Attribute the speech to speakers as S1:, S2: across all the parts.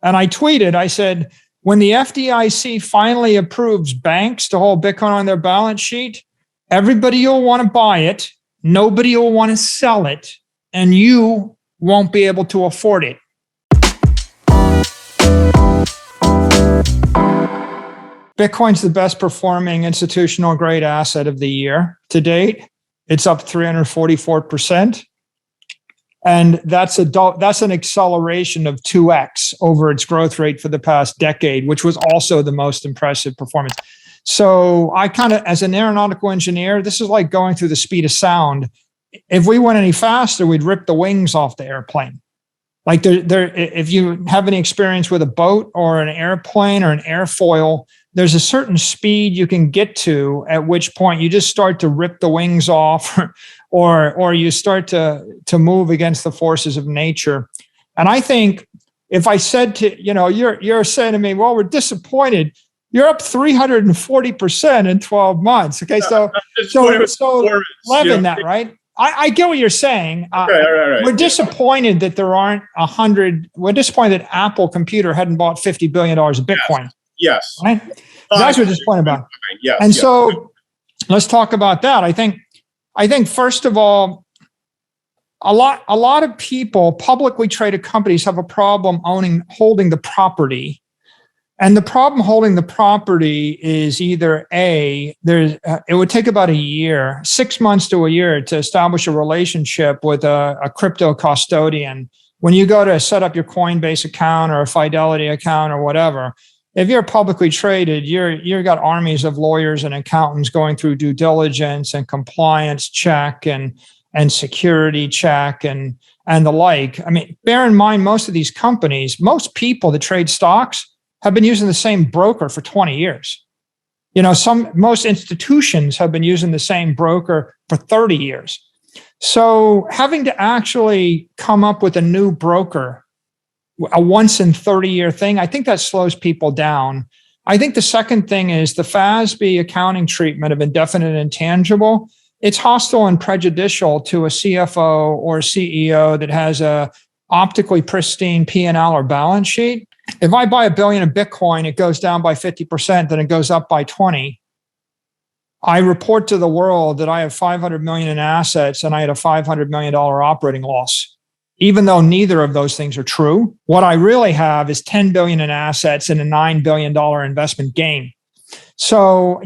S1: And I tweeted, I said, when the FDIC finally approves banks to hold Bitcoin on their balance sheet, everybody will want to buy it, nobody will want to sell it, and you won't be able to afford it. Bitcoin's the best performing institutional grade asset of the year to date. It's up 344%. And that's an acceleration of 2x over its growth rate for the past decade, which was also the most impressive performance. So I kind of, as an aeronautical engineer, this is like going through the speed of sound. If we went any faster, we'd rip the wings off the airplane. Like if you have any experience with a boat or an airplane or an airfoil, there's a certain speed you can get to, at which point you just start to rip the wings off, or you start to move against the forces of nature. And I think if I said to, you're saying to me, well, we're disappointed. You're up 340% in 12 months. Okay, so Levin, that, right? I get what you're saying.
S2: Right.
S1: We're disappointed that there aren't 100. We're disappointed that Apple Computer hadn't bought $50 billion of Bitcoin.
S2: Yes.
S1: Right? That's what we're disappointed about.
S2: Yes.
S1: And so let's talk about that. I think first of all, a lot of people, publicly traded companies, have a problem holding the property. And the problem holding the property is either it would take about a year, 6 months to a year, to establish a relationship with a crypto custodian. When you go to set up your Coinbase account or a Fidelity account or whatever, if you're publicly traded, you've got armies of lawyers and accountants going through due diligence and compliance check and security check and the like. I mean, bear in mind, most of these companies, most people that trade stocks have been using the same broker for 20 years. Most institutions have been using the same broker for 30 years. So having to actually come up with a new broker, a once in 30-year thing, I think that slows people down. I think the second thing is the FASB accounting treatment of indefinite intangible. It's hostile and prejudicial to a CFO or CEO that has a optically pristine P&L or balance sheet. If I buy $1 billion of Bitcoin, it goes down by 50%, then it goes up by 20. I report to the world that I have 500 million in assets and I had a $500 million operating loss. Even though neither of those things are true, what I really have is 10 billion in assets and a $9 billion investment gain. So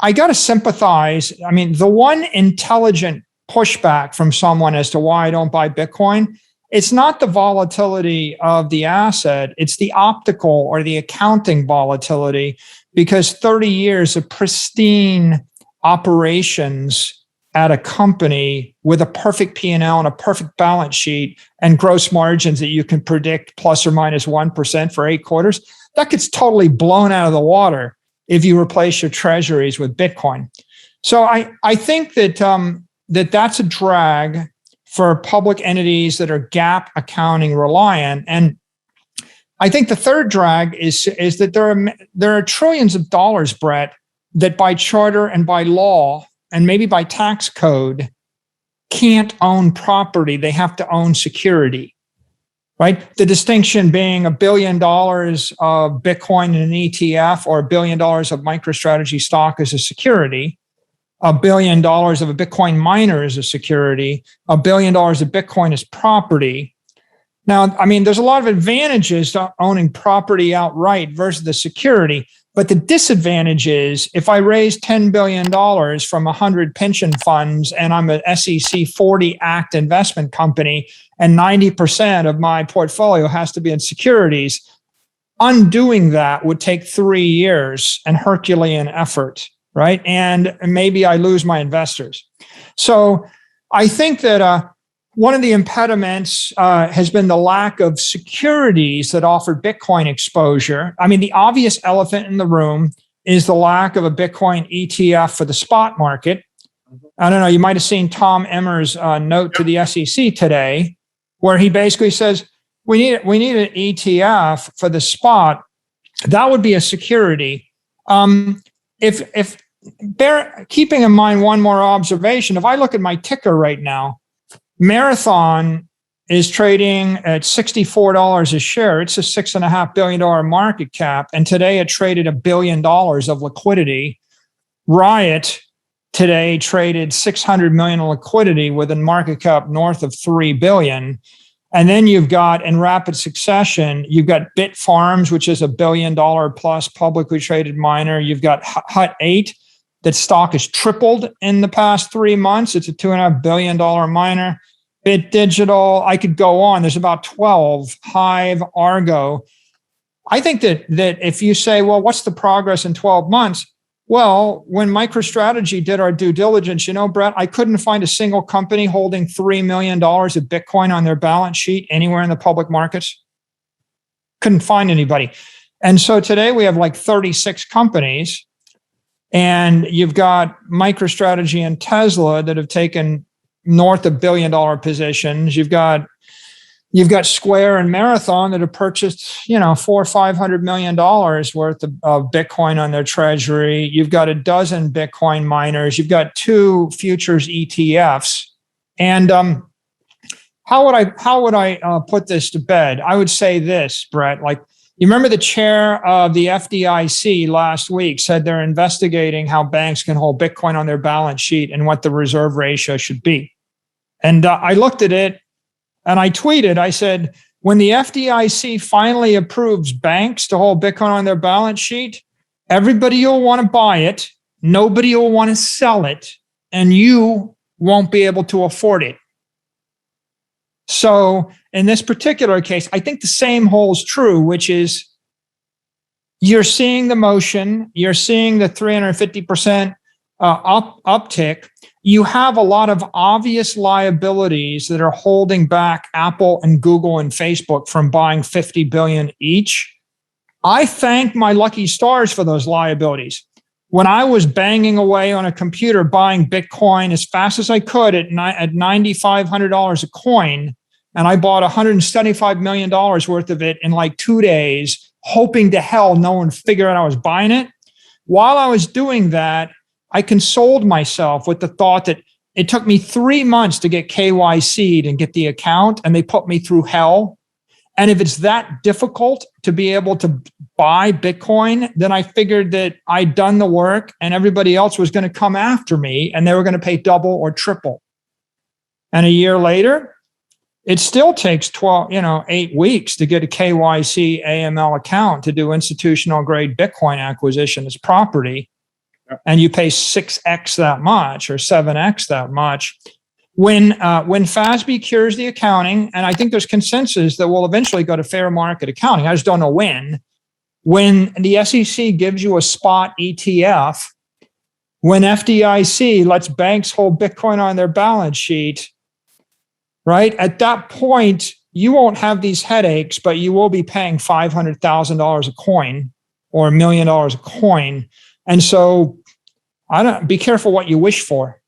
S1: I got to sympathize. I mean, the one intelligent pushback from someone as to why I don't buy Bitcoin, it's not the volatility of the asset, it's the optical or the accounting volatility, because 30 years of pristine operations at a company with a perfect P&L and a perfect balance sheet and gross margins that you can predict plus or minus 1% for 8 quarters, that gets totally blown out of the water if you replace your treasuries with Bitcoin. So I think that that's a drag for public entities that are GAAP accounting reliant. And I think the third drag is that there are trillions of dollars, Brett, that by charter and by law and maybe by tax code can't own property. They have to own security, right? The distinction being $1 billion of Bitcoin in an ETF or $1 billion of MicroStrategy stock as a security. $1 billion of a Bitcoin miner is a security. $1 billion of Bitcoin is property. Now, I mean, there's a lot of advantages to owning property outright versus the security. But the disadvantage is if I raise $10 billion from 100 pension funds and I'm an SEC 40 Act investment company and 90% of my portfolio has to be in securities, undoing that would take 3 years and Herculean effort. Right. And maybe I lose my investors. So I think that one of the impediments has been the lack of securities that offer Bitcoin exposure. I mean, the obvious elephant in the room is the lack of a Bitcoin ETF for the spot market. I don't know, you might have seen Tom Emmer's note to the SEC today, where he basically says, we need an ETF for the spot. That would be a security. Keeping in mind one more observation, if I look at my ticker right now, Marathon is trading at $64 a share. It's a $6.5 billion market cap. And today it traded $1 billion of liquidity. Riot today traded 600 million in liquidity with a market cap north of 3 billion. And then you've got, in rapid succession, you've got Bitfarms, which is $1 billion plus publicly traded miner. You've got Hut 8, that stock has tripled in the past 3 months. It's a $2.5 billion miner. Bit Digital, I could go on. There's about 12, Hive, Argo. I think that if you say, well, what's the progress in 12 months? Well, when MicroStrategy did our due diligence, Brett, I couldn't find a single company holding $3 million of Bitcoin on their balance sheet anywhere in the public markets. Couldn't find anybody. And so today we have like 36 companies, and you've got MicroStrategy and Tesla that have taken north of $1 billion positions. You've got Square and Marathon that have purchased, $400 or $500 million worth of Bitcoin on their treasury. You've got a dozen Bitcoin miners. You've got 2 futures ETFs. And how would I put this to bed? I would say this, Brett. Like, you remember the chair of the FDIC last week said they're investigating how banks can hold Bitcoin on their balance sheet and what the reserve ratio should be. And I looked at it and I tweeted, I said, when the FDIC finally approves banks to hold Bitcoin on their balance sheet, everybody will want to buy it, nobody will want to sell it, and you won't be able to afford it. So in this particular case, I think the same holds true, which is you're seeing the motion, you're seeing the 350% uptick. You have a lot of obvious liabilities that are holding back Apple and Google and Facebook from buying 50 billion each. I thank my lucky stars for those liabilities. When I was banging away on a computer buying Bitcoin as fast as I could at $9,500 a coin, and I bought $175 million worth of it in like 2 days, hoping to hell no one figured out I was buying it. While I was doing that, I consoled myself with the thought that it took me 3 months to get KYC'd and get the account, and they put me through hell. And if it's that difficult to be able to buy Bitcoin, then I figured that I'd done the work and everybody else was going to come after me and they were going to pay double or triple. And a year later, it still takes 8 weeks to get a KYC AML account to do institutional grade Bitcoin acquisition as property. And you pay 6x that much or 7x that much. When FASB cures the accounting, and I think there's consensus that we'll eventually go to fair market accounting, I just don't know when the SEC gives you a spot ETF, when FDIC lets banks hold Bitcoin on their balance sheet, right? At that point, you won't have these headaches, but you will be paying $500,000 a coin or $1 million a coin. And so be careful what you wish for.